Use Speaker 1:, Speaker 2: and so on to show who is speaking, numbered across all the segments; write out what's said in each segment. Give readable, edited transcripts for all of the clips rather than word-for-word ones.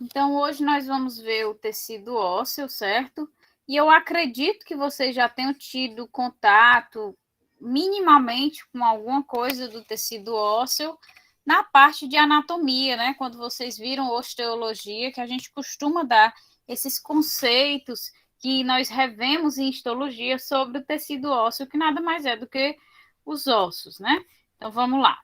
Speaker 1: Então, hoje nós vamos ver o tecido ósseo, certo? E eu acredito que vocês já tenham tido contato minimamente com alguma coisa do tecido ósseo na parte de anatomia, né? Quando vocês viram osteologia, que a gente costuma dar esses conceitos que nós revemos em histologia sobre o tecido ósseo, que nada mais é do que os ossos, né? Então, vamos lá.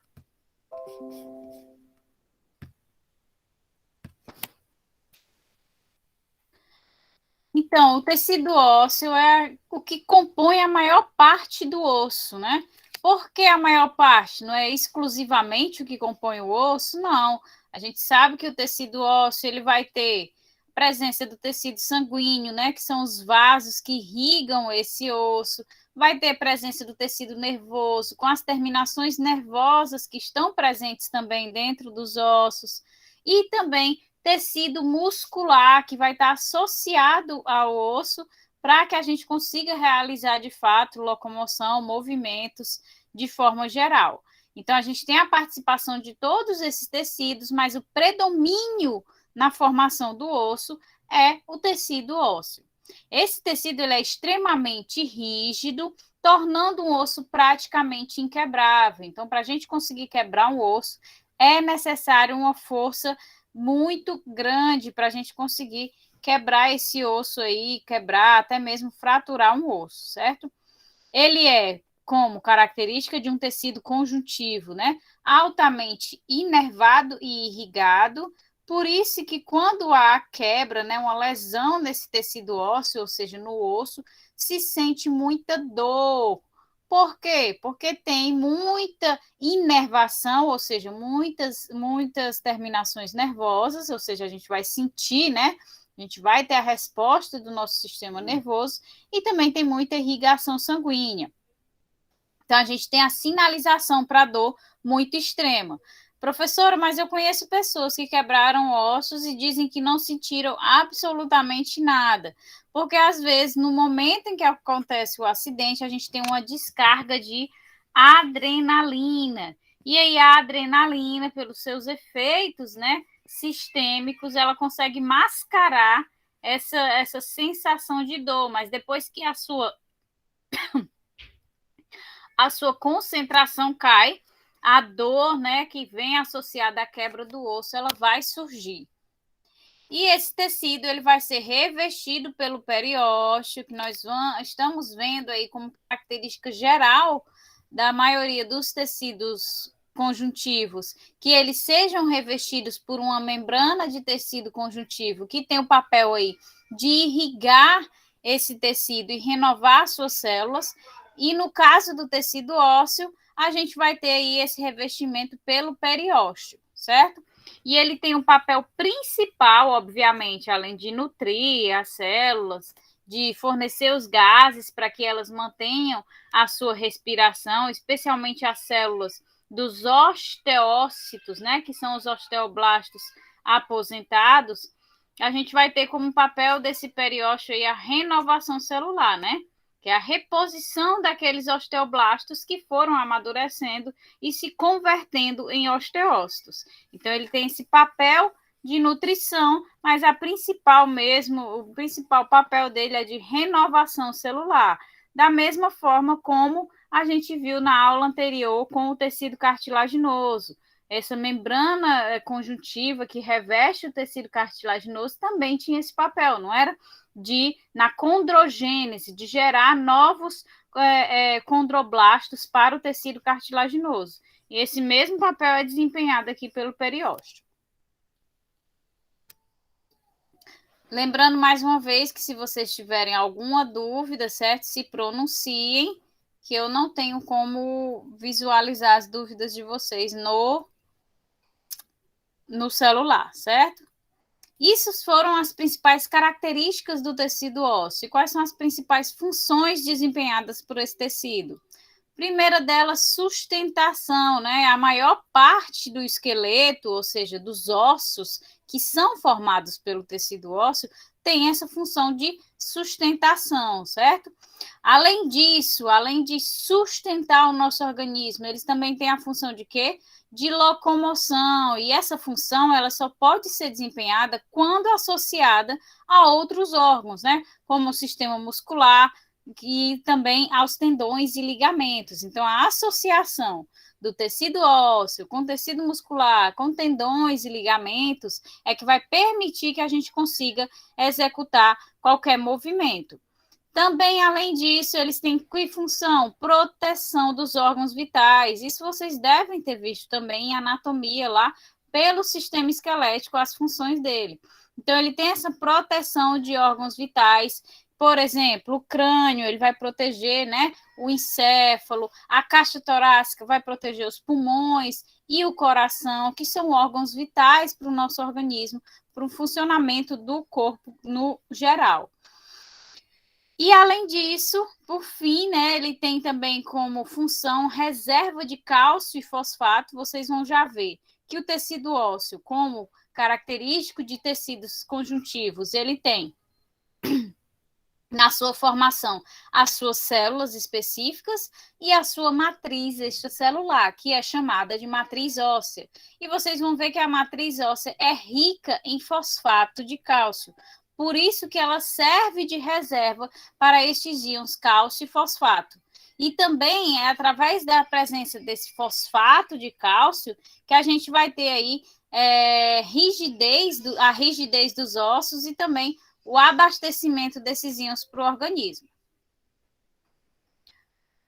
Speaker 1: Então, o tecido ósseo é o que compõe a maior parte do osso, né? Por que a maior parte? Não é exclusivamente o que compõe o osso? Não. A gente sabe que o tecido ósseo ele vai ter presença do tecido sanguíneo, né? Que são os vasos que irrigam esse osso. Vai ter presença do tecido nervoso, com as terminações nervosas que estão presentes também dentro dos ossos. E também tecido muscular que vai estar associado ao osso para que a gente consiga realizar de fato locomoção, movimentos de forma geral. Então, a gente tem a participação de todos esses tecidos, mas o predomínio na formação do osso é o tecido ósseo. Esse tecido ele é extremamente rígido, tornando um osso praticamente inquebrável. Então, para a gente conseguir quebrar um osso, é necessário uma força muito grande para a gente conseguir quebrar esse osso aí, quebrar, até mesmo fraturar um osso, certo? Ele é como característica de um tecido conjuntivo, né? Altamente inervado e irrigado. Por isso que quando há quebra, né, uma lesão nesse tecido ósseo, ou seja, no osso, se sente muita dor. Por quê? Porque tem muita inervação, ou seja, muitas terminações nervosas, ou seja, a gente vai sentir, né? A gente vai ter a resposta do nosso sistema nervoso e também tem muita irrigação sanguínea. Então, a gente tem a sinalização para dor muito extrema. Professora, mas eu conheço pessoas que quebraram ossos e dizem que não sentiram absolutamente nada. Porque, às vezes, no momento em que acontece o acidente, a gente tem uma descarga de adrenalina. E aí, a adrenalina, pelos seus efeitos, né, sistêmicos, ela consegue mascarar essa sensação de dor. Mas depois que a sua concentração cai, a dor, né, que vem associada à quebra do osso, ela vai surgir. E esse tecido ele vai ser revestido pelo periósteo, que nós estamos vendo aí como característica geral da maioria dos tecidos conjuntivos, que eles sejam revestidos por uma membrana de tecido conjuntivo, que tem o papel aí de irrigar esse tecido e renovar suas células. E no caso do tecido ósseo, a gente vai ter aí esse revestimento pelo periósteo, certo? E ele tem um papel principal, obviamente, além de nutrir as células, de fornecer os gases para que elas mantenham a sua respiração, especialmente as células dos osteócitos, né, que são os osteoblastos aposentados. A gente vai ter como papel desse periósteo aí a renovação celular, né? Que é a reposição daqueles osteoblastos que foram amadurecendo e se convertendo em osteócitos. Então, ele tem esse papel de nutrição, mas o principal papel dele é de renovação celular. Da mesma forma como a gente viu na aula anterior com o tecido cartilaginoso. Essa membrana conjuntiva que reveste o tecido cartilaginoso também tinha esse papel, não era? Na condrogênese, de gerar novos condroblastos para o tecido cartilaginoso. E esse mesmo papel é desempenhado aqui pelo periósteo. Lembrando mais uma vez que se vocês tiverem alguma dúvida, certo? Se pronunciem, que eu não tenho como visualizar as dúvidas de vocês no celular, certo? Isso foram as principais características do tecido ósseo. E quais são as principais funções desempenhadas por esse tecido? Primeira delas, sustentação, né? A maior parte do esqueleto, ou seja, dos ossos que são formados pelo tecido ósseo, tem essa função de sustentação, certo? Além disso, além de sustentar o nosso organismo, eles também têm a função de quê? De locomoção, e essa função ela só pode ser desempenhada quando associada a outros órgãos, né? Como o sistema muscular e também aos tendões e ligamentos. Então, a associação do tecido ósseo com tecido muscular, com tendões e ligamentos, é que vai permitir que a gente consiga executar qualquer movimento. Também, além disso, eles têm que função? Proteção dos órgãos vitais. Isso vocês devem ter visto também em anatomia lá, pelo sistema esquelético, as funções dele. Então, ele tem essa proteção de órgãos vitais. Por exemplo, o crânio, ele vai proteger, né, o encéfalo, a caixa torácica vai proteger os pulmões e o coração, que são órgãos vitais para o nosso organismo, para o funcionamento do corpo no geral. E além disso, por fim, né, ele tem também como função reserva de cálcio e fosfato. Vocês vão já ver que o tecido ósseo, como característico de tecidos conjuntivos, ele tem na sua formação as suas células específicas e a sua matriz extracelular, que é chamada de matriz óssea. E vocês vão ver que a matriz óssea é rica em fosfato de cálcio. Por isso que ela serve de reserva para estes íons cálcio e fosfato. E também é através da presença desse fosfato de cálcio que a gente vai ter aí a rigidez dos ossos e também o abastecimento desses íons para o organismo.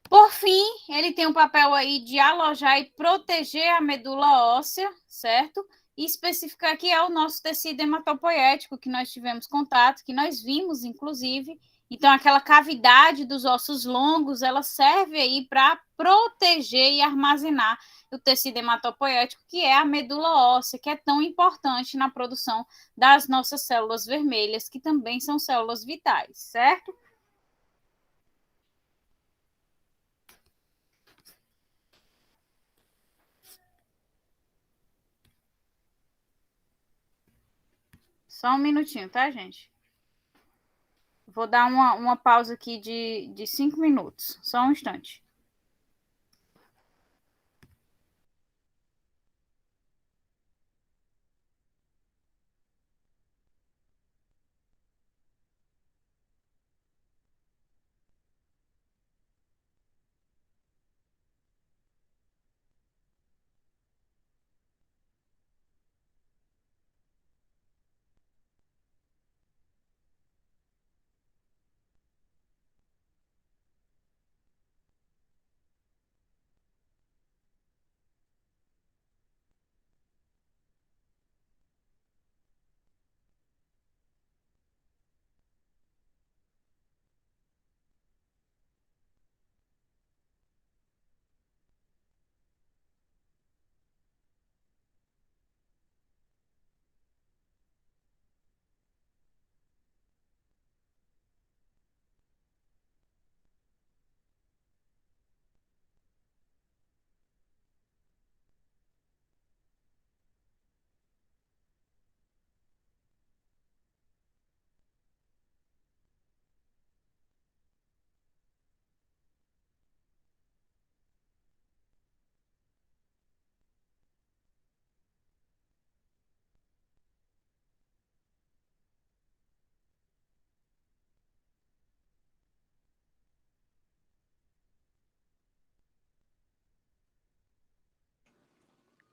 Speaker 1: Por fim, ele tem um papel aí de alojar e proteger a medula óssea, certo? E especificar que é o nosso tecido hematopoético que nós tivemos contato, que nós vimos, inclusive. Então, aquela cavidade dos ossos longos, ela serve aí para proteger e armazenar o tecido hematopoético, que é a medula óssea, que é tão importante na produção das nossas células vermelhas, que também são células vitais, certo? Só um minutinho, tá, gente? Vou dar uma pausa aqui de 5 minutos. Só um instante.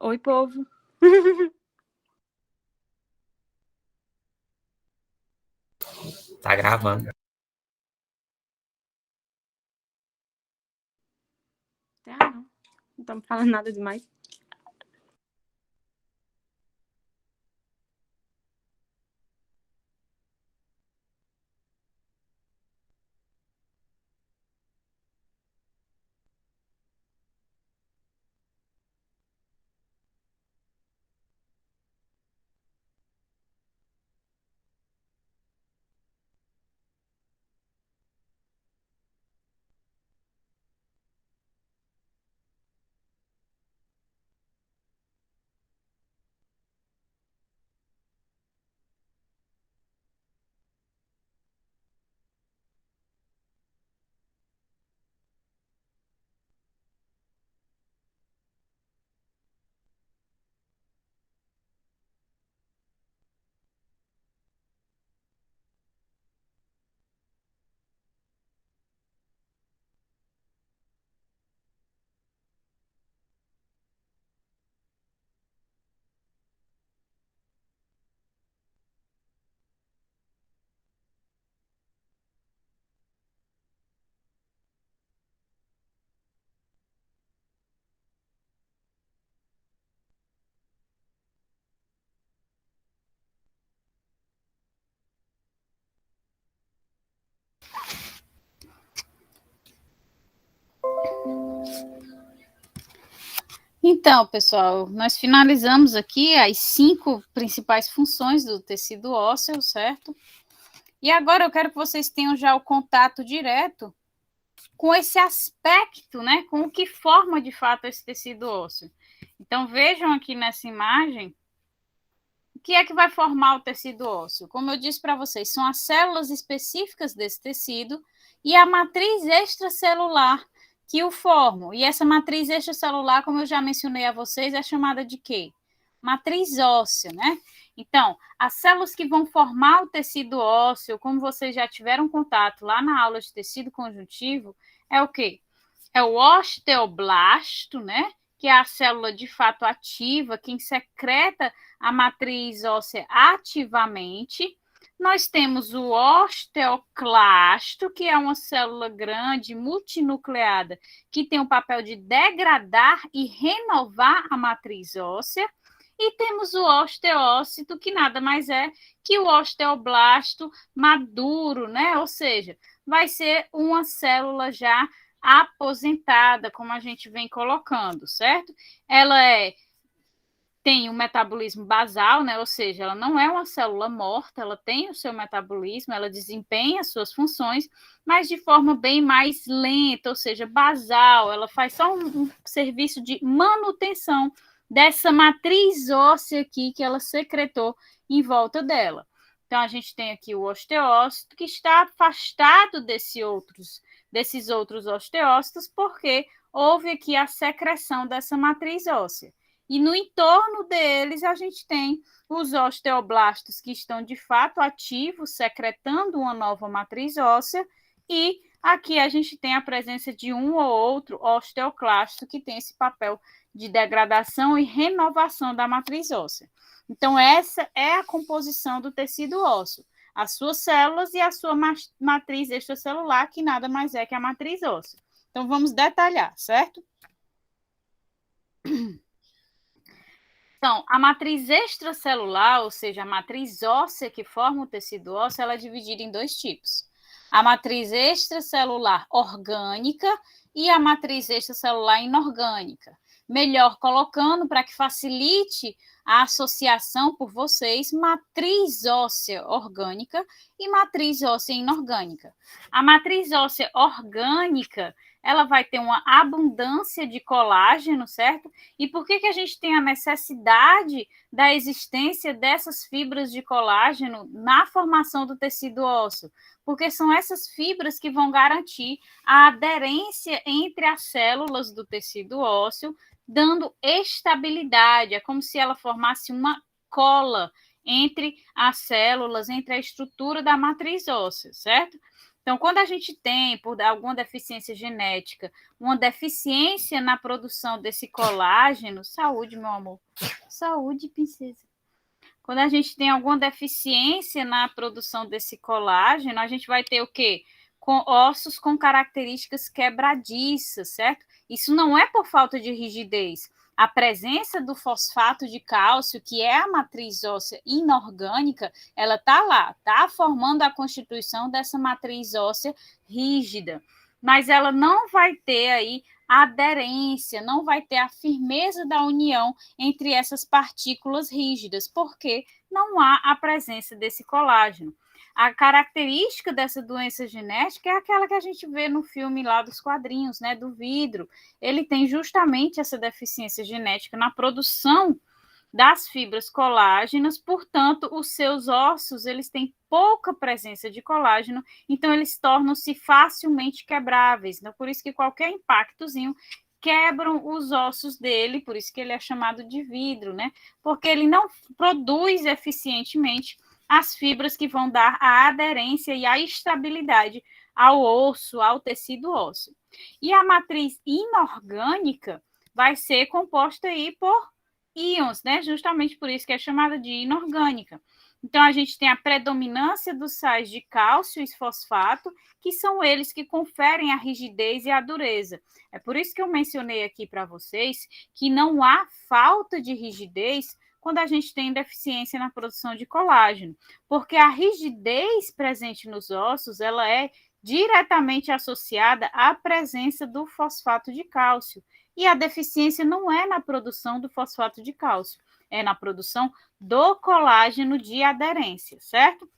Speaker 2: Oi, povo.
Speaker 3: Tá gravando.
Speaker 2: Não. Não estamos falando nada demais.
Speaker 1: Então, pessoal, nós finalizamos aqui as 5 principais funções do tecido ósseo, certo? E agora eu quero que vocês tenham já o contato direto com esse aspecto, né? Com o que forma de fato esse tecido ósseo. Então, vejam aqui nessa imagem o que é que vai formar o tecido ósseo. Como eu disse para vocês, são as células específicas desse tecido e a matriz extracelular que o formam. E essa matriz extracelular, como eu já mencionei a vocês, é chamada de quê? Matriz óssea, né? Então, as células que vão formar o tecido ósseo, como vocês já tiveram contato lá na aula de tecido conjuntivo, é o quê? É o osteoblasto, né? Que é a célula de fato ativa, quem secreta a matriz óssea ativamente. Nós temos o osteoclasto, que é uma célula grande, multinucleada, que tem o papel de degradar e renovar a matriz óssea. E temos o osteócito, que nada mais é que o osteoblasto maduro, né? Ou seja, vai ser uma célula já aposentada, como a gente vem colocando, certo? Ela tem um metabolismo basal, né? Ou seja, ela não é uma célula morta, ela tem o seu metabolismo, ela desempenha as suas funções, mas de forma bem mais lenta, ou seja, basal, ela faz só um serviço de manutenção dessa matriz óssea aqui que ela secretou em volta dela. Então, a gente tem aqui o osteócito, que está afastado desses outros osteócitos, porque houve aqui a secreção dessa matriz óssea. E no entorno deles, a gente tem os osteoblastos que estão de fato ativos, secretando uma nova matriz óssea, e aqui a gente tem a presença de um ou outro osteoclasto que tem esse papel de degradação e renovação da matriz óssea. Então, essa é a composição do tecido ósseo. As suas células e a sua matriz extracelular, que nada mais é que a matriz óssea. Então, vamos detalhar, certo? Então, a matriz extracelular, ou seja, a matriz óssea que forma o tecido ósseo, ela é dividida em 2 tipos. A matriz extracelular orgânica e a matriz extracelular inorgânica. Melhor colocando, para que facilite a associação por vocês, matriz óssea orgânica e matriz óssea inorgânica. A matriz óssea orgânica, ela vai ter uma abundância de colágeno, certo? E por que a gente tem a necessidade da existência dessas fibras de colágeno na formação do tecido ósseo? Porque são essas fibras que vão garantir a aderência entre as células do tecido ósseo, dando estabilidade. É como se ela formasse uma cola entre as células, entre a estrutura da matriz óssea, certo? Então, quando a gente tem, por alguma deficiência genética, uma deficiência na produção desse colágeno, saúde, meu amor, saúde, princesa. Quando a gente tem alguma deficiência na produção desse colágeno, a gente vai ter o quê? Com ossos com características quebradiças, certo? Isso não é por falta de rigidez. A presença do fosfato de cálcio, que é a matriz óssea inorgânica, ela está lá, está formando a constituição dessa matriz óssea rígida. Mas ela não vai ter aí a aderência, não vai ter a firmeza da união entre essas partículas rígidas, porque não há a presença desse colágeno. A característica dessa doença genética é aquela que a gente vê no filme lá dos quadrinhos, né, do vidro. Ele tem justamente essa deficiência genética na produção das fibras colágenas, portanto, os seus ossos, eles têm pouca presença de colágeno, então eles tornam-se facilmente quebráveis. Então, por isso que qualquer impactozinho quebram os ossos dele, por isso que ele é chamado de vidro, né? Porque ele não produz eficientemente as fibras que vão dar a aderência e a estabilidade ao osso, ao tecido ósseo. E a matriz inorgânica vai ser composta aí por íons, né? Justamente por isso que é chamada de inorgânica. Então, a gente tem a predominância dos sais de cálcio e fosfato, que são eles que conferem a rigidez e a dureza. É por isso que eu mencionei aqui para vocês que não há falta de rigidez quando a gente tem deficiência na produção de colágeno, porque a rigidez presente nos ossos, ela é diretamente associada à presença do fosfato de cálcio. E a deficiência não é na produção do fosfato de cálcio, é na produção do colágeno de aderência, certo?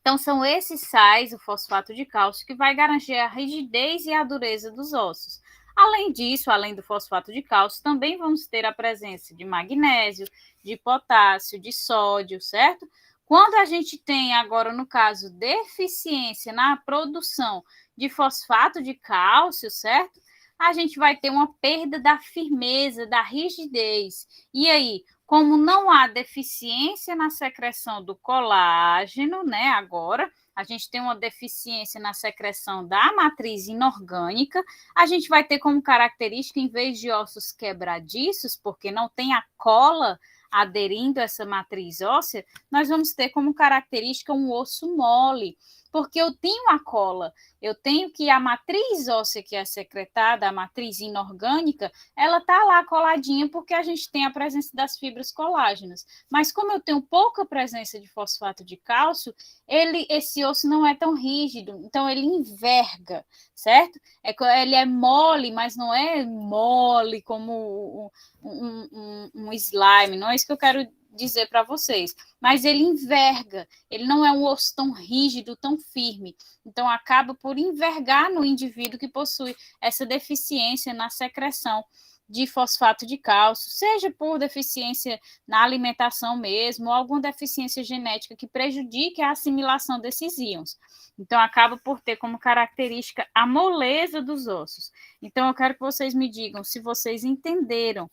Speaker 1: Então, são esses sais, o fosfato de cálcio, que vai garantir a rigidez e a dureza dos ossos. Além disso, além do fosfato de cálcio, também vamos ter a presença de magnésio, de potássio, de sódio, certo? Quando a gente tem agora, no caso, deficiência na produção de fosfato de cálcio, certo? A gente vai ter uma perda da firmeza, da rigidez. E aí, como não há deficiência na secreção do colágeno, né? Agora, a gente tem uma deficiência na secreção da matriz inorgânica, a gente vai ter como característica, em vez de ossos quebradiços, porque não tem a cola aderindo a essa matriz óssea, nós vamos ter como característica um osso mole, porque eu tenho a cola, eu tenho que a matriz óssea que é secretada, a matriz inorgânica, ela está lá coladinha porque a gente tem a presença das fibras colágenas. Mas como eu tenho pouca presença de fosfato de cálcio, esse osso não é tão rígido, então ele enverga, certo? Ele é mole, mas não é mole como um slime, não é isso que eu quero dizer para vocês, mas ele enverga, ele não é um osso tão rígido, tão firme, então acaba por envergar no indivíduo que possui essa deficiência na secreção de fosfato de cálcio, seja por deficiência na alimentação mesmo, ou alguma deficiência genética que prejudique a assimilação desses íons. Então, acaba por ter como característica a moleza dos ossos. Então, eu quero que vocês me digam se vocês entenderam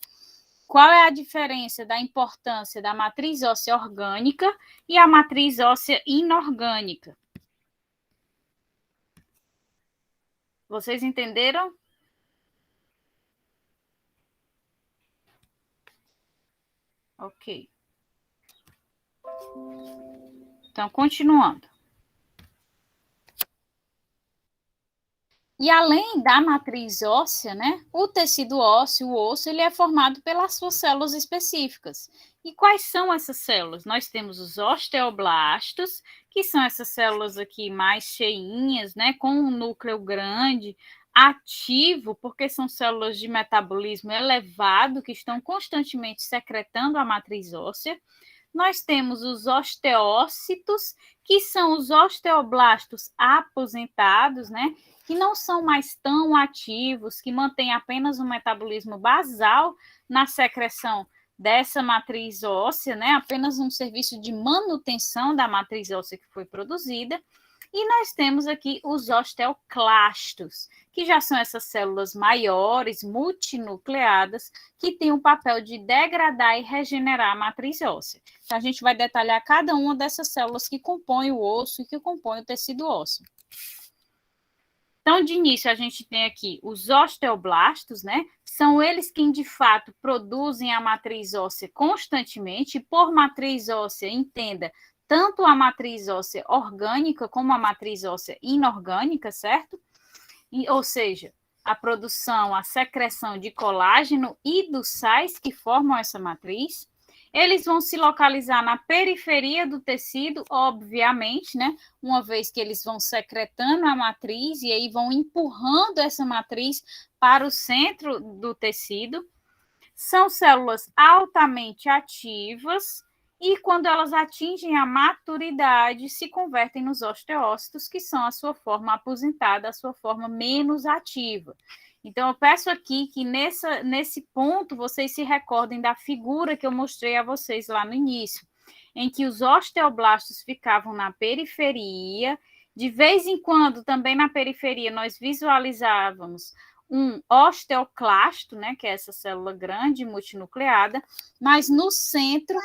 Speaker 1: qual é a diferença da importância da matriz óssea orgânica e a matriz óssea inorgânica. Vocês entenderam? Ok. Então, continuando. E além da matriz óssea, né, o tecido ósseo, o osso, ele é formado pelas suas células específicas. E quais são essas células? Nós temos os osteoblastos, que são essas células aqui mais cheinhas, né, com um núcleo grande, ativo, porque são células de metabolismo elevado, que estão constantemente secretando a matriz óssea. Nós temos os osteócitos, que são os osteoblastos aposentados, né? Que não são mais tão ativos, que mantêm apenas um metabolismo basal na secreção dessa matriz óssea, né? Apenas um serviço de manutenção da matriz óssea que foi produzida. E nós temos aqui os osteoclastos, que já são essas células maiores, multinucleadas, que têm o papel de degradar e regenerar a matriz óssea. Então, a gente vai detalhar cada uma dessas células que compõem o osso e que compõem o tecido ósseo. Então, de início, a gente tem aqui os osteoblastos, né? São eles quem, de fato, produzem a matriz óssea constantemente. E por matriz óssea, entenda, tanto a matriz óssea orgânica como a matriz óssea inorgânica, certo? Ou seja, a produção, a secreção de colágeno e dos sais que formam essa matriz. Eles vão se localizar na periferia do tecido, obviamente, né? Uma vez que eles vão secretando a matriz e aí vão empurrando essa matriz para o centro do tecido. São células altamente ativas e, quando elas atingem a maturidade, se convertem nos osteócitos, que são a sua forma aposentada, a sua forma menos ativa. Então, eu peço aqui que nesse ponto vocês se recordem da figura que eu mostrei a vocês lá no início, em que os osteoblastos ficavam na periferia. De vez em quando, também na periferia, nós visualizávamos um osteoclasto, né, que é essa célula grande, multinucleada, mas no centro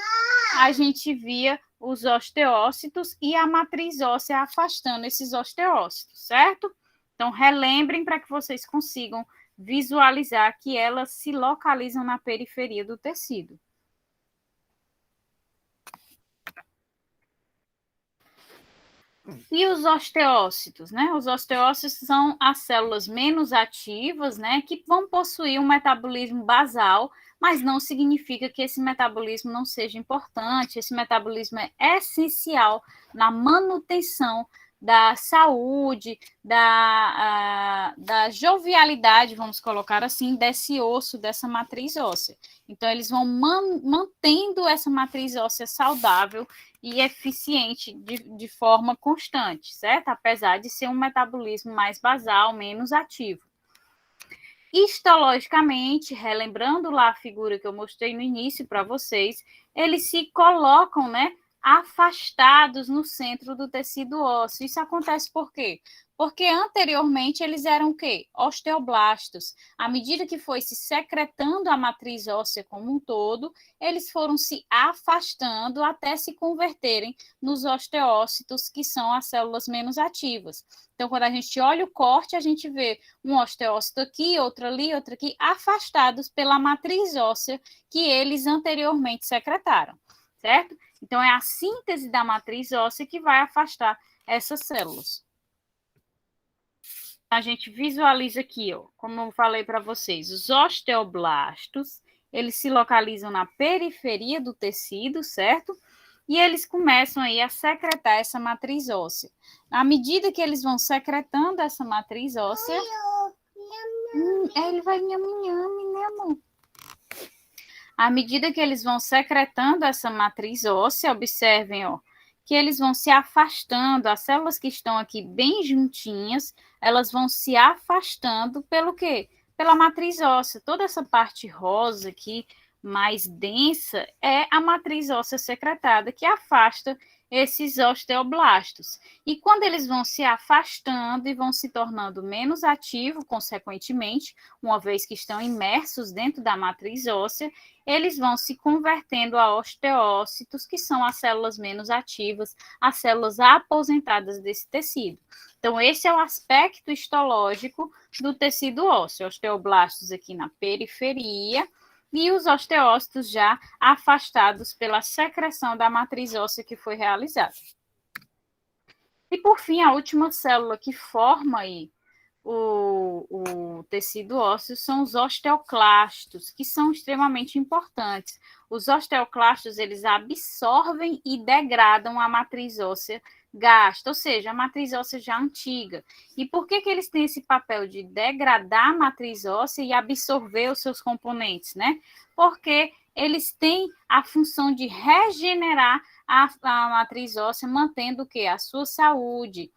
Speaker 1: a gente via os osteócitos e a matriz óssea afastando esses osteócitos, certo? Então, relembrem para que vocês consigam visualizar que elas se localizam na periferia do tecido. E os osteócitos, né? Os osteócitos são as células menos ativas, né? Que vão possuir um metabolismo basal, mas não significa que esse metabolismo não seja importante. Esse metabolismo é essencial na manutenção da saúde, da jovialidade, vamos colocar assim, desse osso, dessa matriz óssea. Então, eles vão mantendo essa matriz óssea saudável e eficiente de forma constante, certo? Apesar de ser um metabolismo mais basal, menos ativo. Histologicamente, relembrando lá a figura que eu mostrei no início para vocês, eles se colocam, né, afastados no centro do tecido ósseo. Isso acontece por quê? Porque anteriormente eles eram o quê? Osteoblastos. À medida que foi se secretando a matriz óssea como um todo, eles foram se afastando até se converterem nos osteócitos, que são as células menos ativas. Então, quando a gente olha o corte, a gente vê um osteócito aqui, outro ali, outro aqui, afastados pela matriz óssea que eles anteriormente secretaram, certo? Então, é a síntese da matriz óssea que vai afastar essas células. A gente visualiza aqui, ó, como eu falei para vocês, os osteoblastos, eles se localizam na periferia do tecido, certo? E eles começam aí a secretar essa matriz óssea. À medida que eles vão secretando essa matriz óssea... ele vai nhame, né, amor? À medida que eles vão secretando essa matriz óssea, observem, ó, que eles vão se afastando, as células que estão aqui bem juntinhas, elas vão se afastando pelo quê? Pela matriz óssea. Toda essa parte rosa aqui, mais densa, é a matriz óssea secretada, que afasta esses osteoblastos. E quando eles vão se afastando e vão se tornando menos ativos, consequentemente, uma vez que estão imersos dentro da matriz óssea, eles vão se convertendo a osteócitos, que são as células menos ativas, as células aposentadas desse tecido. Então, esse é o aspecto histológico do tecido ósseo. Osteoblastos aqui na periferia e os osteócitos já afastados pela secreção da matriz óssea que foi realizada. E, por fim, a última célula que forma aí o tecido ósseo são os osteoclastos, que são extremamente importantes. Os osteoclastos, eles absorvem e degradam a matriz óssea gasta, ou seja, a matriz óssea já antiga. E por que eles têm esse papel de degradar a matriz óssea e absorver os seus componentes, né? Porque eles têm a função de regenerar a matriz óssea, mantendo o quê? A sua saúde.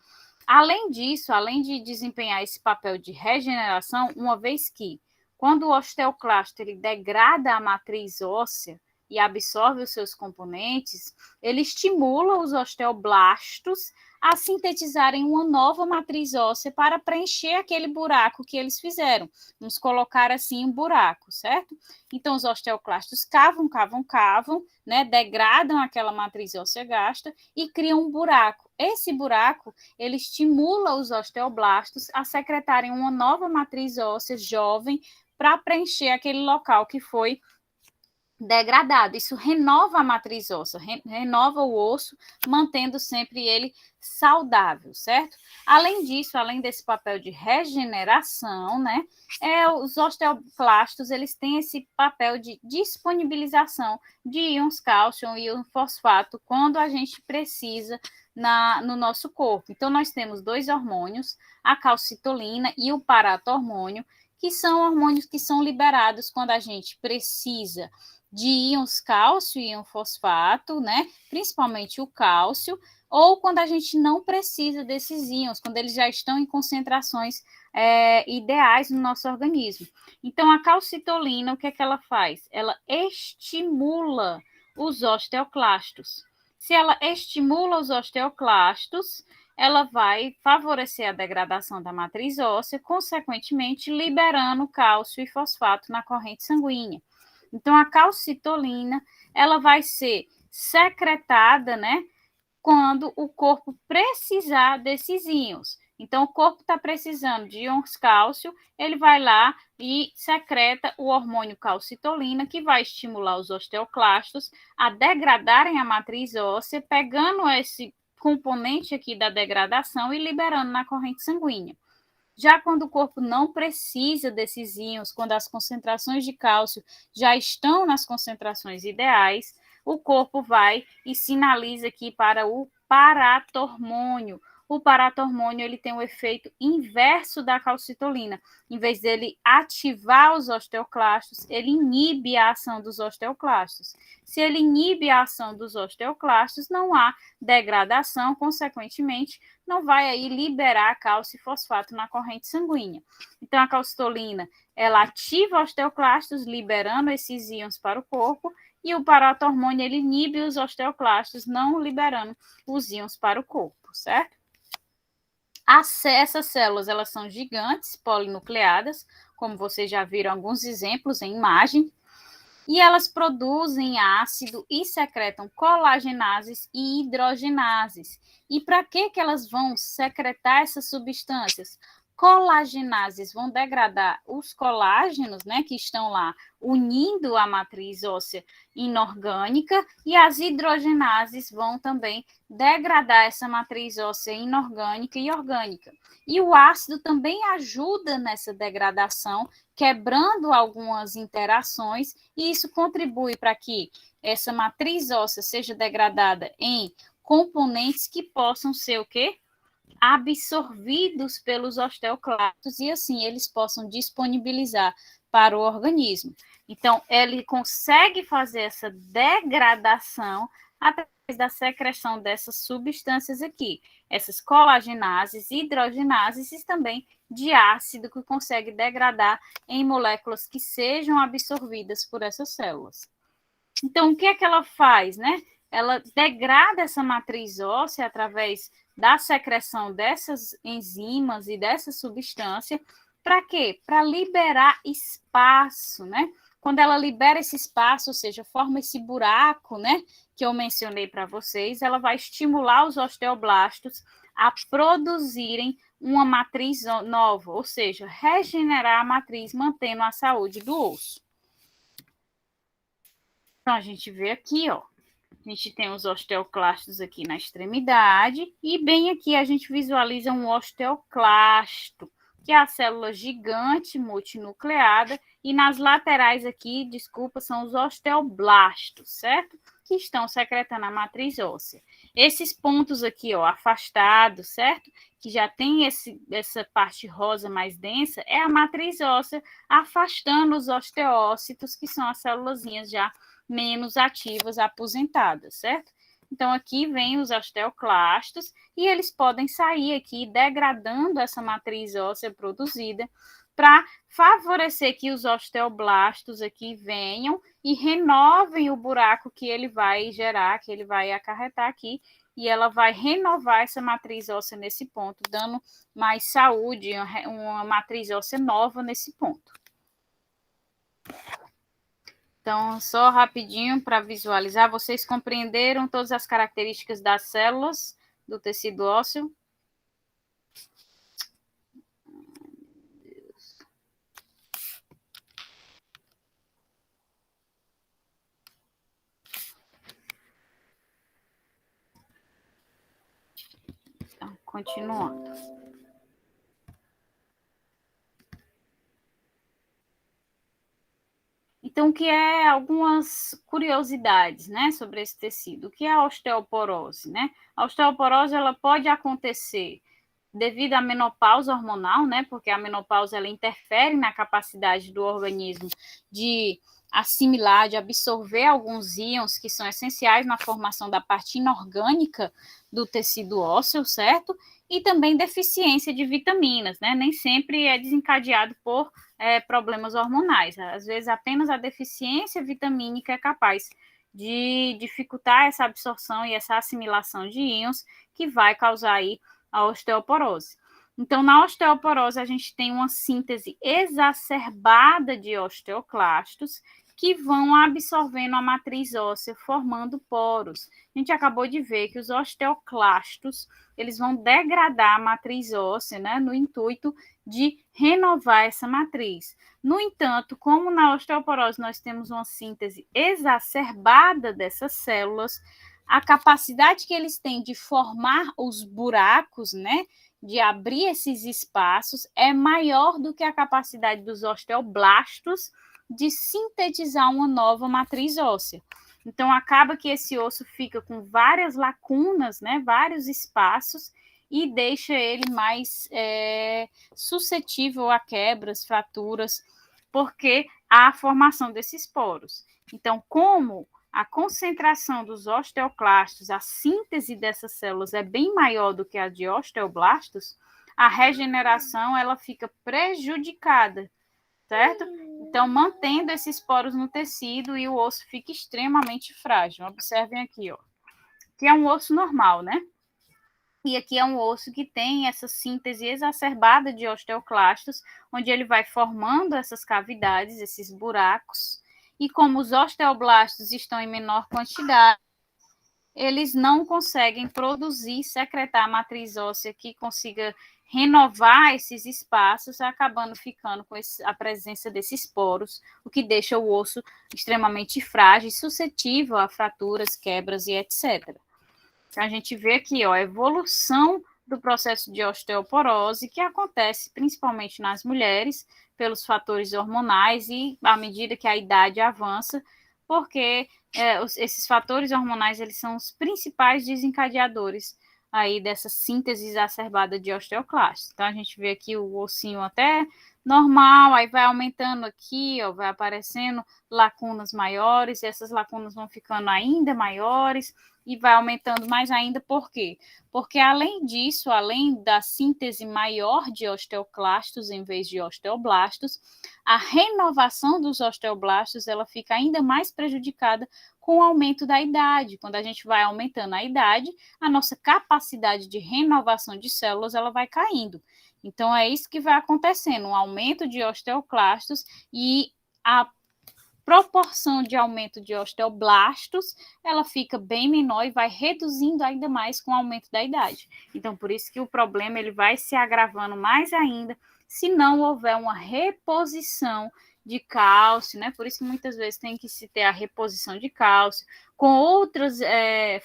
Speaker 1: Além disso, além de desempenhar esse papel de regeneração, uma vez que, quando o osteoclasto ele degrada a matriz óssea e absorve os seus componentes, ele estimula os osteoblastos a sintetizarem uma nova matriz óssea para preencher aquele buraco que eles fizeram. Vamos colocar assim um buraco, certo? Então, os osteoclastos cavam, né, degradam aquela matriz óssea gasta e criam um buraco. Esse buraco, ele estimula os osteoblastos a secretarem uma nova matriz óssea jovem para preencher aquele local que foi degradado. Isso renova a matriz óssea, renova o osso, mantendo sempre ele saudável, certo? Além disso, além desse papel de regeneração, né, os osteoclastos, eles têm esse papel de disponibilização de íons cálcio e íon fosfato quando a gente precisa no nosso corpo. Então, nós temos dois hormônios, a calcitolina e o paratormônio, que são hormônios que são liberados quando a gente precisa de íons cálcio e íon fosfato, né? Principalmente o cálcio, ou quando a gente não precisa desses íons, quando eles já estão em concentrações ideais no nosso organismo. Então, a calcitolina, o que é que ela faz? Ela estimula os osteoclastos. Se ela estimula os osteoclastos, ela vai favorecer a degradação da matriz óssea, consequentemente liberando cálcio e fosfato na corrente sanguínea. Então, a calcitolina, ela vai ser secretada, né, quando o corpo precisar desses íons. Então, o corpo está precisando de íons cálcio, ele vai lá e secreta o hormônio calcitolina, que vai estimular os osteoclastos a degradarem a matriz óssea, pegando esse componente aqui da degradação e liberando na corrente sanguínea. Já quando o corpo não precisa desses íons, quando as concentrações de cálcio já estão nas concentrações ideais, o corpo vai e sinaliza aqui para o paratormônio. o paratormônio ele tem o efeito inverso da calcitolina. Em vez dele ativar os osteoclastos, ele inibe a ação dos osteoclastos. Se ele inibe a ação dos osteoclastos, não há degradação, consequentemente, não vai aí liberar cálcio e fosfato na corrente sanguínea. Então, a calcitolina, ela ativa os osteoclastos, liberando esses íons para o corpo, e o paratormônio, ele inibe os osteoclastos, não liberando os íons para o corpo, certo? Essas células, elas são gigantes, polinucleadas, como vocês já viram alguns exemplos em imagem, e elas produzem ácido e secretam colagenases e hidrogenases. E para que elas vão secretar essas substâncias? Colagenases vão degradar os colágenos, né, que estão lá unindo a matriz óssea inorgânica, e as hidrogenases vão também degradar essa matriz óssea inorgânica e orgânica. E o ácido também ajuda nessa degradação, quebrando algumas interações, e isso contribui para que essa matriz óssea seja degradada em componentes que possam ser o quê? Absorvidos pelos osteoclastos, e assim eles possam disponibilizar para o organismo. Então, ele consegue fazer essa degradação através da secreção dessas substâncias aqui, essas colagenases, hidrogenases e também de ácido, que consegue degradar em moléculas que sejam absorvidas por essas células. Então, o que é que ela faz, né? Ela degrada essa matriz óssea através da secreção dessas enzimas e dessa substância. Para quê? Para liberar espaço, né? Quando ela libera esse espaço, ou seja, forma esse buraco, né, que eu mencionei para vocês, ela vai estimular os osteoblastos a produzirem uma matriz nova, ou seja, regenerar a matriz, mantendo a saúde do osso. Então, a gente vê aqui, ó, a gente tem os osteoclastos aqui na extremidade, e bem aqui a gente visualiza um osteoclasto, que é a célula gigante multinucleada, e nas laterais aqui, desculpa, são os osteoblastos, certo? Que estão secretando a matriz óssea. Esses pontos aqui, ó, afastados, certo? Que já tem essa parte rosa mais densa, é a matriz óssea afastando os osteócitos, que são as célulazinhas já menos ativas, aposentadas, certo? Então, aqui vem os osteoclastos, e eles podem sair aqui degradando essa matriz óssea produzida para favorecer que os osteoblastos aqui venham e renovem o buraco que ele vai gerar, que ele vai acarretar aqui, e ela vai renovar essa matriz óssea nesse ponto, dando mais saúde, uma matriz óssea nova nesse ponto. Então, só rapidinho para visualizar, vocês compreenderam todas as características das células do tecido ósseo? Então, continuando. Então, o que é algumas curiosidades, né, sobre esse tecido? O que é a osteoporose, né? A osteoporose, ela pode acontecer devido à menopausa hormonal, né? Porque a menopausa, ela interfere na capacidade do organismo de assimilar, de absorver alguns íons que são essenciais na formação da parte inorgânica do tecido ósseo, certo? E também deficiência de vitaminas, né? Nem sempre é desencadeado por problemas hormonais. Às vezes, apenas a deficiência vitamínica é capaz de dificultar essa absorção e essa assimilação de íons, que vai causar aí a osteoporose. Então, na osteoporose, a gente tem uma síntese exacerbada de osteoclastos que vão absorvendo a matriz óssea, formando poros. A gente acabou de ver que os osteoclastos, eles vão degradar a matriz óssea, né, no intuito de renovar essa matriz. No entanto, como na osteoporose nós temos uma síntese exacerbada dessas células, a capacidade que eles têm de formar os buracos, né, de abrir esses espaços, é maior do que a capacidade dos osteoblastos de sintetizar uma nova matriz óssea. Então, acaba que esse osso fica com várias lacunas, né, vários espaços, e deixa ele mais suscetível a quebras, fraturas, porque há a formação desses poros. Então, como a concentração dos osteoclastos, a síntese dessas células é bem maior do que a de osteoblastos, a regeneração ela fica prejudicada, certo? Então, mantendo esses poros no tecido e o osso fica extremamente frágil. Observem aqui, ó. Que é um osso normal, né? E aqui é um osso que tem essa síntese exacerbada de osteoclastos, onde ele vai formando essas cavidades, esses buracos, e como os osteoblastos estão em menor quantidade, eles não conseguem produzir, secretar a matriz óssea que consiga renovar esses espaços, acabando ficando com a presença desses poros, o que deixa o osso extremamente frágil, suscetível a fraturas, quebras e etc. Então, a gente vê aqui, ó, a evolução do processo de osteoporose, que acontece principalmente nas mulheres, pelos fatores hormonais e à medida que a idade avança, porque esses fatores hormonais, eles são os principais desencadeadores aí dessa síntese exacerbada de osteoclastos. Então, a gente vê aqui o ossinho até normal, aí vai aumentando aqui, ó, vai aparecendo lacunas maiores, e essas lacunas vão ficando ainda maiores, e vai aumentando mais ainda, por quê? Porque além disso, além da síntese maior de osteoclastos em vez de osteoblastos, a renovação dos osteoblastos ela fica ainda mais prejudicada com o aumento da idade. Quando a gente vai aumentando a idade, a nossa capacidade de renovação de células ela vai caindo. Então, é isso que vai acontecendo, um aumento de osteoclastos e a proporção de aumento de osteoblastos, ela fica bem menor e vai reduzindo ainda mais com o aumento da idade. Então, por isso que o problema ele vai se agravando mais ainda se não houver uma reposição de cálcio, né? Por isso que muitas vezes tem que se ter a reposição de cálcio, com outros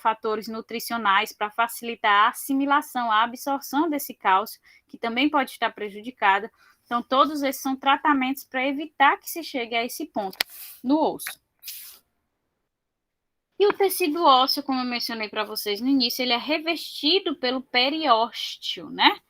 Speaker 1: fatores nutricionais para facilitar a assimilação, a absorção desse cálcio, que também pode estar prejudicada. Então, todos esses são tratamentos para evitar que se chegue a esse ponto no osso. E o tecido ósseo, como eu mencionei para vocês no início, ele é revestido pelo periósteo, né?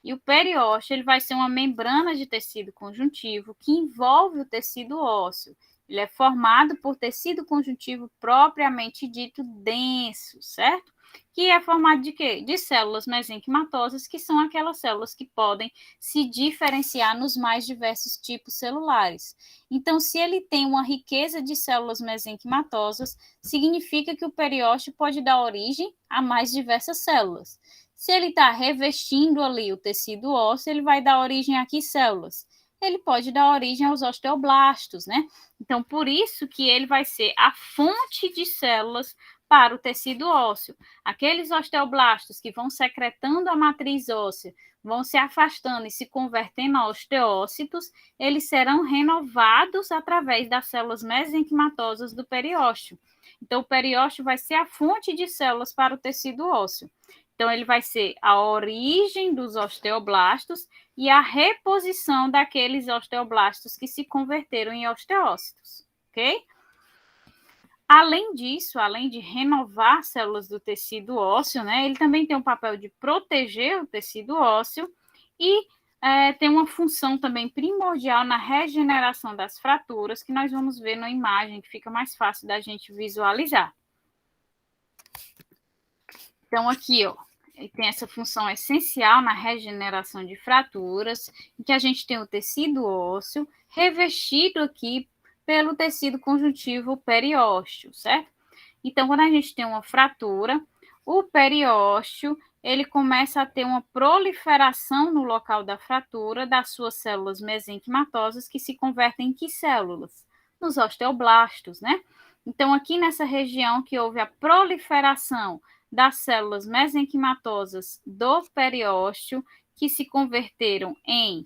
Speaker 1: E o periósteo ele vai ser uma membrana de tecido conjuntivo que envolve o tecido ósseo. Ele é formado por tecido conjuntivo propriamente dito denso, certo? Que é formado de quê? De células mesenquimatosas, que são aquelas células que podem se diferenciar nos mais diversos tipos celulares. Então, se ele tem uma riqueza de células mesenquimatosas, significa que o periósteo pode dar origem a mais diversas células. Se ele está revestindo ali o tecido ósseo, ele vai dar origem a que células? Ele pode dar origem aos osteoblastos, né? Então, por isso que ele vai ser a fonte de células para o tecido ósseo. Aqueles osteoblastos que vão secretando a matriz óssea, vão se afastando e se convertendo a osteócitos, eles serão renovados através das células mesenquimatosas do periósteo. Então, o periósteo vai ser a fonte de células para o tecido ósseo. Então, ele vai ser a origem dos osteoblastos e a reposição daqueles osteoblastos que se converteram em osteócitos, ok? Além disso, além de renovar células do tecido ósseo, né, ele também tem um papel de proteger o tecido ósseo e tem uma função também primordial na regeneração das fraturas, que nós vamos ver na imagem, que fica mais fácil da gente visualizar. Então, aqui, ó, ele tem essa função essencial na regeneração de fraturas, em que a gente tem o tecido ósseo revestido aqui pelo tecido conjuntivo periósteo, certo? Então, quando a gente tem uma fratura, o periósteo, ele começa a ter uma proliferação no local da fratura das suas células mesenquimatosas, que se convertem em que células? Nos osteoblastos, né? Então, aqui nessa região que houve a proliferação das células mesenquimatosas do periósteo, que se converteram em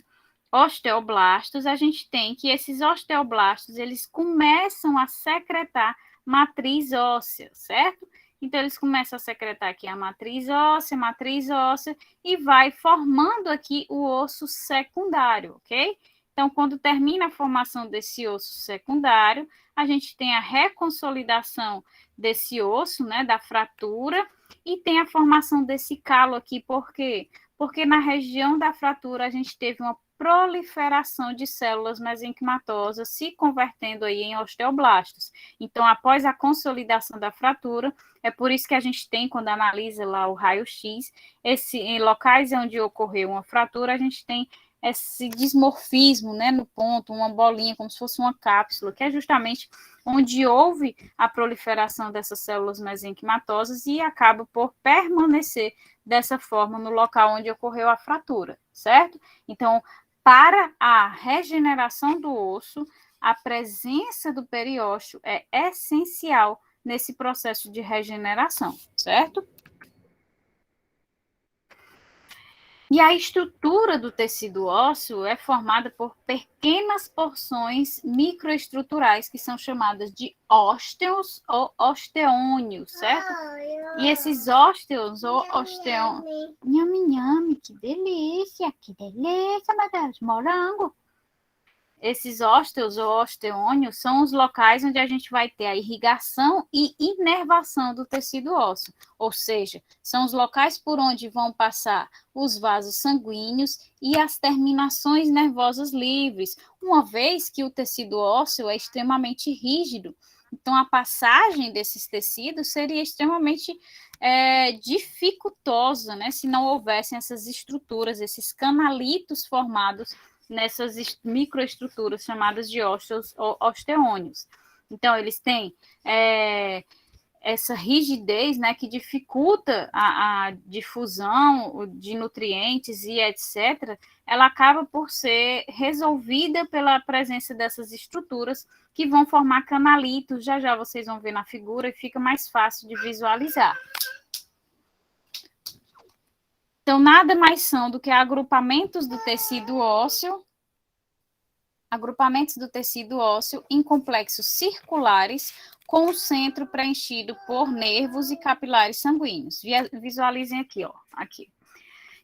Speaker 1: osteoblastos, a gente tem que esses osteoblastos, eles começam a secretar matriz óssea, certo? Então, eles começam a secretar aqui a matriz óssea, e vai formando aqui o osso secundário, ok? Então, quando termina a formação desse osso secundário, a gente tem a reconsolidação desse osso, né, da fratura, E tem a formação desse calo aqui, por quê? Porque na região da fratura a gente teve uma proliferação de células mesenquimatosas se convertendo aí em osteoblastos. Então, após a consolidação da fratura, é por isso que a gente tem, quando analisa lá o raio-x, em locais onde ocorreu uma fratura, a gente tem esse dismorfismo, né, no ponto, uma bolinha, como se fosse uma cápsula, que é justamente onde houve a proliferação dessas células mesenquimatosas e acaba por permanecer dessa forma no local onde ocorreu a fratura, certo? Então, para a regeneração do osso, a presença do periósteo é essencial nesse processo de regeneração, certo? E a estrutura do tecido ósseo é formada por pequenas porções microestruturais que são chamadas de ósteos ou osteônios, certo? E esses ósteos ou osteônios... Nhame, que delícia, meu Deus, morango. Esses ósteos ou osteônios são os locais onde a gente vai ter a irrigação e inervação do tecido ósseo, ou seja, são os locais por onde vão passar os vasos sanguíneos e as terminações nervosas livres, uma vez que o tecido ósseo é extremamente rígido. Então, a passagem desses tecidos seria extremamente dificultosa, né, se não houvessem essas estruturas, esses canalitos formados nessas microestruturas chamadas de ósteos ou osteônios. Então, eles têm essa rigidez, né, que dificulta a difusão de nutrientes e etc., ela acaba por ser resolvida pela presença dessas estruturas que vão formar canalitos, já vocês vão ver na figura e fica mais fácil de visualizar. Então, nada mais são do que agrupamentos do tecido ósseo em complexos circulares com o centro preenchido por nervos e capilares sanguíneos. Visualizem aqui, ó, aqui.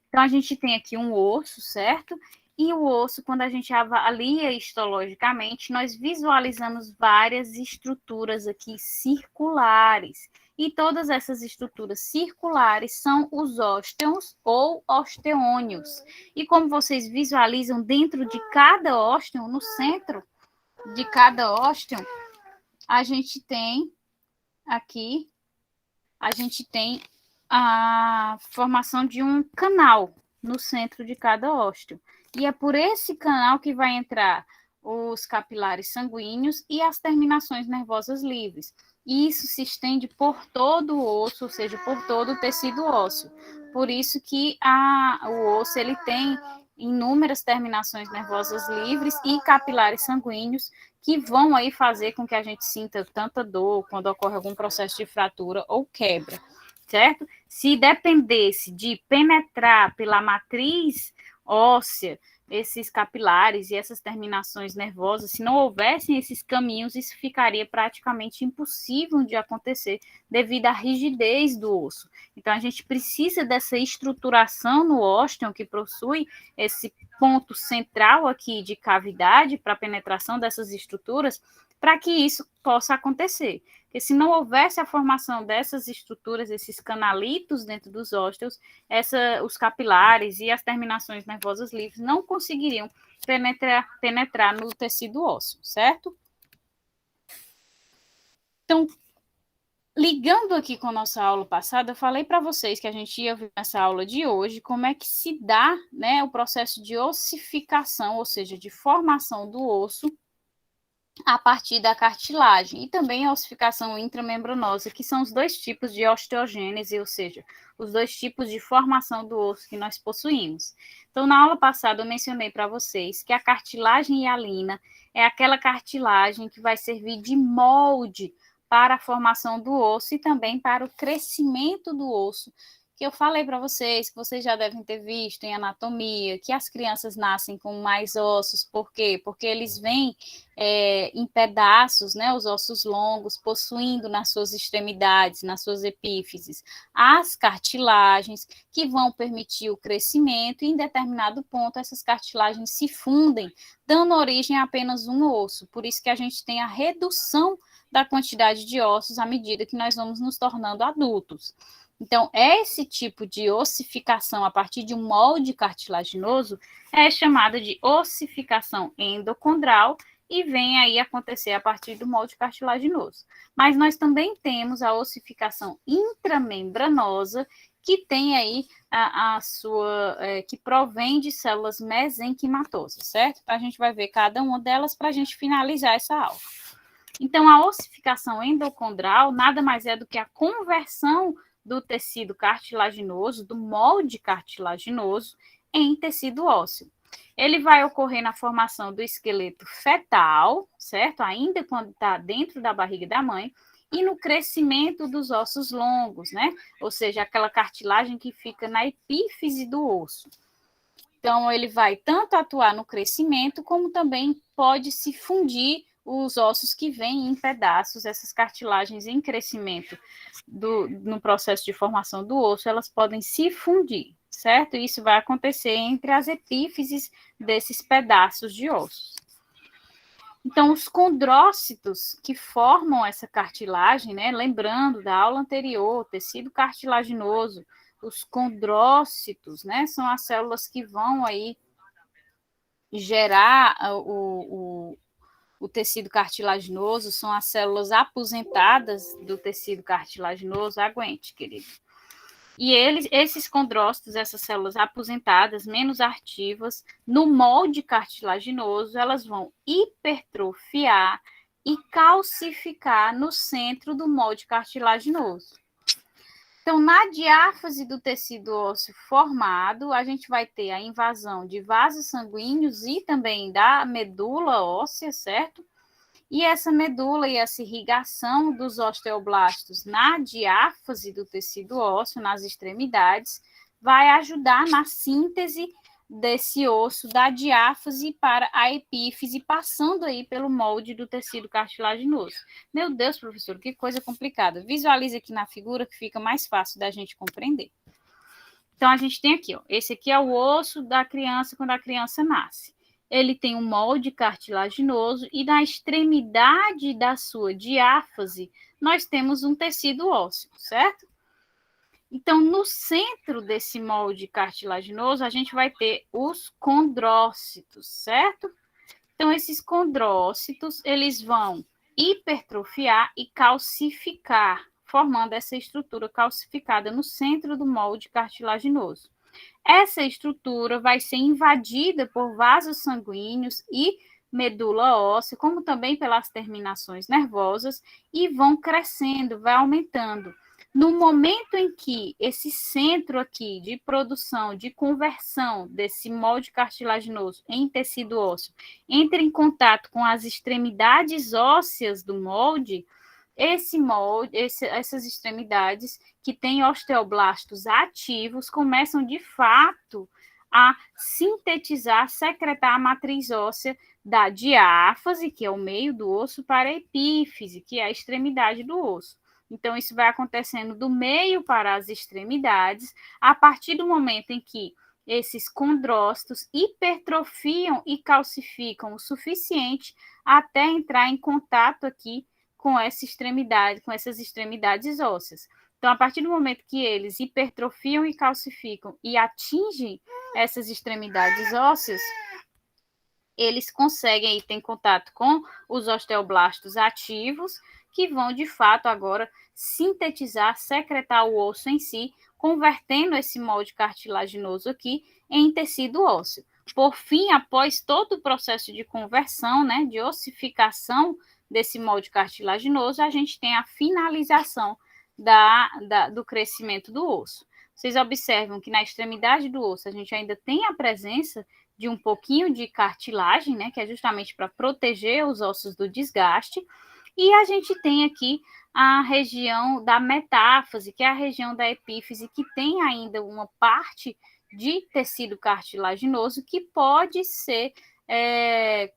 Speaker 1: Então, a gente tem aqui um osso, certo? E o osso, quando a gente avalia histologicamente, nós visualizamos várias estruturas aqui circulares. E todas essas estruturas circulares são os ósteos ou osteônios. E como vocês visualizam, dentro de cada ósteo, no centro de cada ósteo, a gente tem aqui, a formação de um canal no centro de cada ósteo. E é por esse canal que vai entrar os capilares sanguíneos e as terminações nervosas livres. E isso se estende por todo o osso, ou seja, por todo o tecido ósseo. Por isso que o osso ele tem inúmeras terminações nervosas livres e capilares sanguíneos que vão aí fazer com que a gente sinta tanta dor quando ocorre algum processo de fratura ou quebra, certo? Se dependesse de penetrar pela matriz óssea, esses capilares e essas terminações nervosas, se não houvessem esses caminhos, isso ficaria praticamente impossível de acontecer devido à rigidez do osso. Então, a gente precisa dessa estruturação no ósteo, que possui esse ponto central aqui de cavidade para a penetração dessas estruturas, para que isso possa acontecer. Porque se não houvesse a formação dessas estruturas, esses canalitos dentro dos ósteos, os capilares e as terminações nervosas livres não conseguiriam penetrar no tecido ósseo, certo? Então, ligando aqui com a nossa aula passada, eu falei para vocês que a gente ia ver nessa aula de hoje como é que se dá, né, o processo de ossificação, ou seja, de formação do osso, a partir da cartilagem, e também a ossificação intramembranosa, que são os dois tipos de osteogênese, ou seja, os dois tipos de formação do osso que nós possuímos. Então, na aula passada, eu mencionei para vocês que a cartilagem hialina é aquela cartilagem que vai servir de molde para a formação do osso e também para o crescimento do osso, que eu falei para vocês, que vocês já devem ter visto em anatomia, que as crianças nascem com mais ossos. Por quê? Porque eles vêm em pedaços, né, os ossos longos, possuindo nas suas extremidades, nas suas epífises, as cartilagens, que vão permitir o crescimento, e em determinado ponto essas cartilagens se fundem, dando origem a apenas um osso. Por isso que a gente tem a redução da quantidade de ossos à medida que nós vamos nos tornando adultos. Então, esse tipo de ossificação a partir de um molde cartilaginoso é chamada de ossificação endocondral e vem aí acontecer a partir do molde cartilaginoso. Mas nós também temos a ossificação intramembranosa, que tem aí a sua, que provém de células mesenquimatosas, certo? Então, a gente vai ver cada uma delas para a gente finalizar essa aula. Então, a ossificação endocondral nada mais é do que a conversão do tecido cartilaginoso, do molde cartilaginoso, em tecido ósseo. Ele vai ocorrer na formação do esqueleto fetal, certo? Ainda quando está dentro da barriga da mãe, e no crescimento dos ossos longos, né? Ou seja, aquela cartilagem que fica na epífise do osso. Então, ele vai tanto atuar no crescimento, como também pode se fundir os ossos que vêm em pedaços, essas cartilagens em crescimento no processo de formação do osso, elas podem se fundir, certo? Isso vai acontecer entre as epífises desses pedaços de ossos. Então, os condrócitos que formam essa cartilagem, né, lembrando da aula anterior, tecido cartilaginoso, os condrócitos, né, são as células que vão aí gerar o tecido cartilaginoso, são as células aposentadas do tecido cartilaginoso. Aguente, querido. E esses condrócitos, essas células aposentadas, menos ativas, no molde cartilaginoso, elas vão hipertrofiar e calcificar no centro do molde cartilaginoso. Então, na diáfase do tecido ósseo formado, a gente vai ter a invasão de vasos sanguíneos e também da medula óssea, certo? E essa medula e essa irrigação dos osteoblastos na diáfase do tecido ósseo, nas extremidades, vai ajudar na síntese desse osso da diáfase para a epífise, passando aí pelo molde do tecido cartilaginoso. Meu Deus, professor, que coisa complicada. Visualize aqui na figura que fica mais fácil da gente compreender. Então, a gente tem aqui, ó, esse aqui é o osso da criança quando a criança nasce. Ele tem um molde cartilaginoso e na extremidade da sua diáfase, nós temos um tecido ósseo, certo? Então, no centro desse molde cartilaginoso, a gente vai ter os condrócitos, certo? Então, esses condrócitos, eles vão hipertrofiar e calcificar, formando essa estrutura calcificada no centro do molde cartilaginoso. Essa estrutura vai ser invadida por vasos sanguíneos e medula óssea, como também pelas terminações nervosas, e vão crescendo, vai aumentando. No momento em que esse centro aqui de produção, de conversão desse molde cartilaginoso em tecido ósseo entra em contato com as extremidades ósseas do molde, essas extremidades que têm osteoblastos ativos começam de fato a sintetizar, secretar a matriz óssea da diáfase, que é o meio do osso, para a epífise, que é a extremidade do osso. Então, isso vai acontecendo do meio para as extremidades, a partir do momento em que esses condrócitos hipertrofiam e calcificam o suficiente até entrar em contato aqui com essa extremidade, com essas extremidades ósseas. Então, a partir do momento que eles hipertrofiam e calcificam e atingem essas extremidades ósseas, eles conseguem aí ter contato com os osteoblastos ativos, que vão, de fato, agora sintetizar, secretar o osso em si, convertendo esse molde cartilaginoso aqui em tecido ósseo. Por fim, após todo o processo de conversão, né, de ossificação desse molde cartilaginoso, a gente tem a finalização do crescimento do osso. Vocês observam que na extremidade do osso a gente ainda tem a presença de um pouquinho de cartilagem, né, que é justamente para proteger os ossos do desgaste, e a gente tem aqui a região da metáfase, que é a região da epífise, que tem ainda uma parte de tecido cartilaginoso que pode ser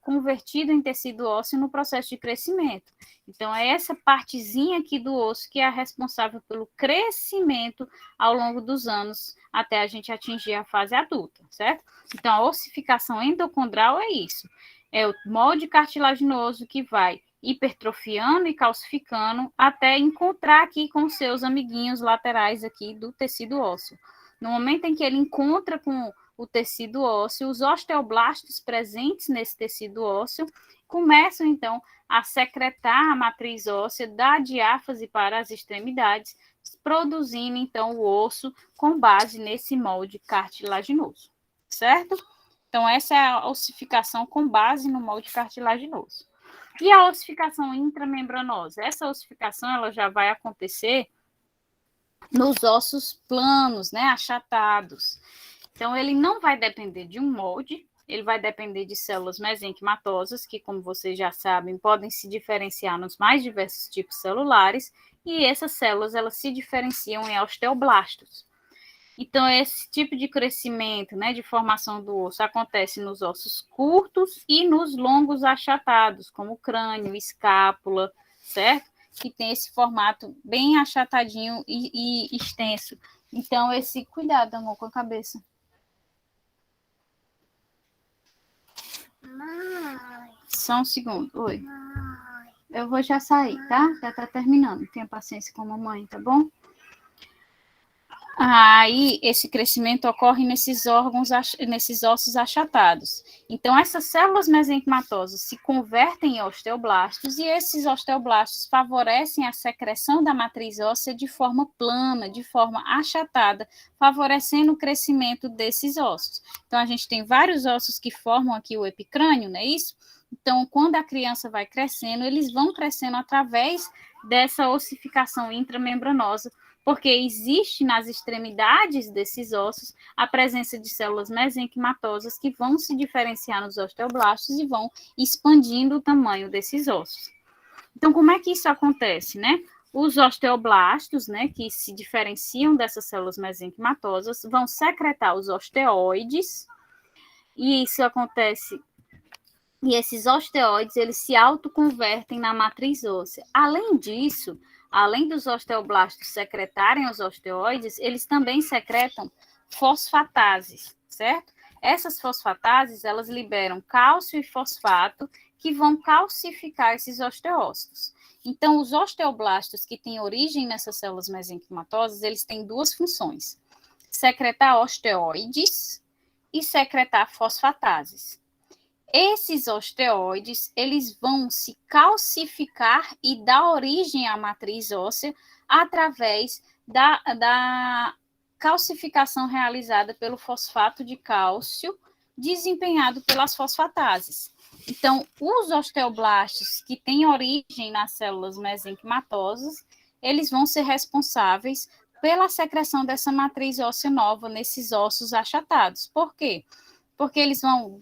Speaker 1: convertido em tecido ósseo no processo de crescimento. Então, é essa partezinha aqui do osso que é a responsável pelo crescimento ao longo dos anos, até a gente atingir a fase adulta, certo? Então, a ossificação endocondral é isso. É o molde cartilaginoso que vai hipertrofiando e calcificando até encontrar aqui com seus amiguinhos laterais aqui do tecido ósseo. No momento em que ele encontra com o tecido ósseo, os osteoblastos presentes nesse tecido ósseo começam, então, a secretar a matriz óssea da diáfase para as extremidades, produzindo, então, o osso com base nesse molde cartilaginoso, certo? Então, essa é a ossificação com base no molde cartilaginoso. E a ossificação intramembranosa? Essa ossificação ela já vai acontecer nos ossos planos, né, achatados. Então, ele não vai depender de um molde, ele vai depender de células mesenquimatosas, que, como vocês já sabem, podem se diferenciar nos mais diversos tipos celulares, e essas células elas se diferenciam em osteoblastos. Então, esse tipo de crescimento, né, de formação do osso acontece nos ossos curtos e nos longos achatados, como crânio, escápula, certo? Que tem esse formato bem achatadinho e extenso. Então, esse... Cuidado, amor, com a cabeça. Mãe. Só um segundo. Oi. Mãe. Eu vou já sair, tá? Já tá terminando. Tenha paciência com a mamãe, tá bom? Aí, esse crescimento ocorre nesses órgãos, nesses ossos achatados. Então, essas células mesenquimatosas se convertem em osteoblastos e esses osteoblastos favorecem a secreção da matriz óssea de forma plana, de forma achatada, favorecendo o crescimento desses ossos. Então, a gente tem vários ossos que formam aqui o epicrânio, não é isso? Então, quando a criança vai crescendo, eles vão crescendo através dessa ossificação intramembranosa, porque existe nas extremidades desses ossos a presença de células mesenquimatosas que vão se diferenciar nos osteoblastos e vão expandindo o tamanho desses ossos. Então, como é que isso acontece, né? Os osteoblastos, né, que se diferenciam dessas células mesenquimatosas, vão secretar os osteoides, e isso acontece... E esses osteoides, eles se autoconvertem na matriz óssea. Além disso, além dos osteoblastos secretarem os osteoides, eles também secretam fosfatases, certo? Essas fosfatases, elas liberam cálcio e fosfato, que vão calcificar esses osteócitos. Então, os osteoblastos que têm origem nessas células mesenquimatosas, eles têm duas funções: secretar osteoides e secretar fosfatases. Esses osteoides, eles vão se calcificar e dar origem à matriz óssea através da calcificação realizada pelo fosfato de cálcio, desempenhado pelas fosfatases. Então, os osteoblastos que têm origem nas células mesenquimatosas, eles vão ser responsáveis pela secreção dessa matriz óssea nova nesses ossos achatados. Por quê? Porque eles vão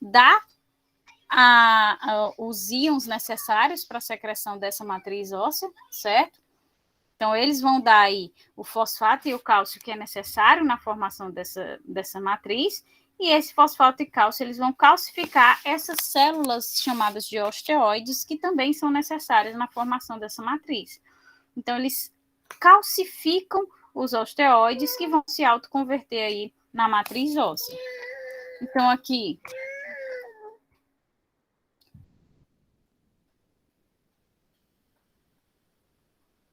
Speaker 1: dar os íons necessários para a secreção dessa matriz óssea, certo? Então, eles vão dar aí o fosfato e o cálcio que é necessário na formação dessa matriz, e esse fosfato e cálcio, eles vão calcificar essas células chamadas de osteoides, que também são necessárias na formação dessa matriz. Então, eles calcificam os osteoides, que vão se autoconverter aí na matriz óssea. Então, aqui...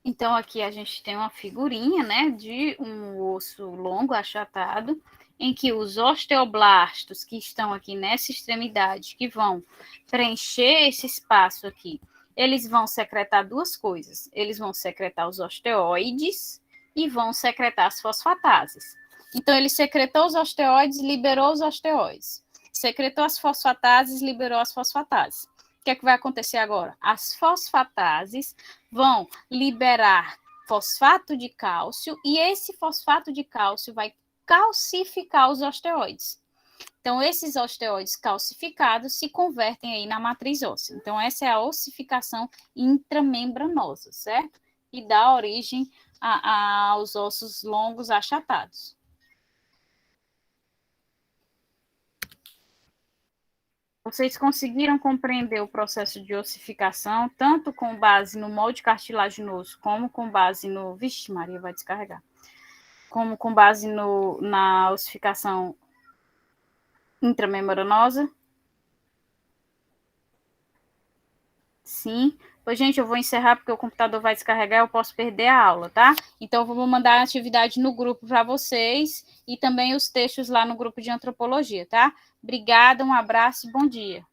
Speaker 1: Então, aqui a gente tem uma figurinha, né, de um osso longo, achatado, em que os osteoblastos que estão aqui nessa extremidade, que vão preencher esse espaço aqui, eles vão secretar duas coisas. Eles vão secretar os osteoides e vão secretar as fosfatases. Então, ele secretou os osteoides, liberou os osteoides. Secretou as fosfatases, liberou as fosfatases. O que é que vai acontecer agora? As fosfatases vão liberar fosfato de cálcio e esse fosfato de cálcio vai calcificar os osteoides. Então, esses osteoides calcificados se convertem aí na matriz óssea. Então, essa é a ossificação intramembranosa, certo? E dá origem aos ossos longos achatados. Vocês conseguiram compreender o processo de ossificação, tanto com base no molde cartilaginoso, como com base no... Vixe, Maria, vai descarregar. Como com base na ossificação intramembranosa? Sim. Pois, gente, eu vou encerrar porque o computador vai descarregar, eu posso perder a aula, tá? Então, eu vou mandar a atividade no grupo para vocês e também os textos lá no grupo de antropologia, tá? Obrigada, um abraço e bom dia.